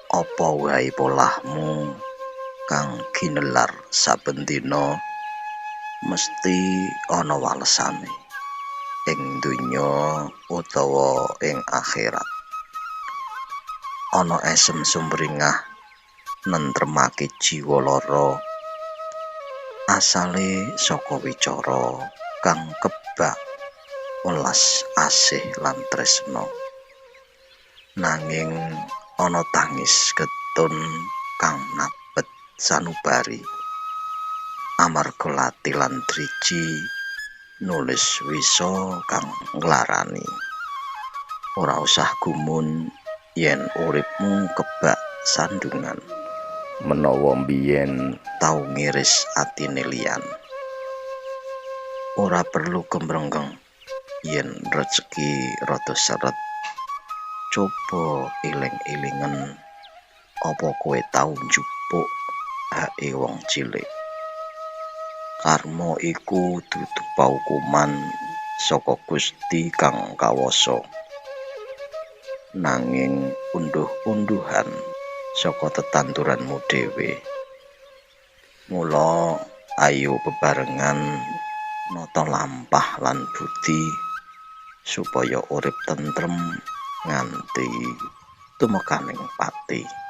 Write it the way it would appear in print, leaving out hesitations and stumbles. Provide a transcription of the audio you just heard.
Apa wae polahmu kang ginelar saben dina mesti ana walesane ing donya utawa ing akhirat. Ana esem sumringah nentremake jiwa lara asale saka wicara kang kebak welas asih lan tresna. Nanging ana tangis getun kang nabet sanubari amarga lati lan driji nulis wisa kang nglarani. Ora usah gumun yen uripmu kebak sandungan menawa mbiyen tau ngiris atine liyan. Ora perlu kemrenggeng yen rejeki rada seret. Coba eling-elingen apa kowe tau njupuk hake wong cilik. Karma iku dudu paukuman saka Gusti kang kawasa, nanging unduh-unduhan saka tetanduranmu dhewe. Mula ayo bebarengan nata lampah lan budi supaya urip tentrem nganti tumekaning pati.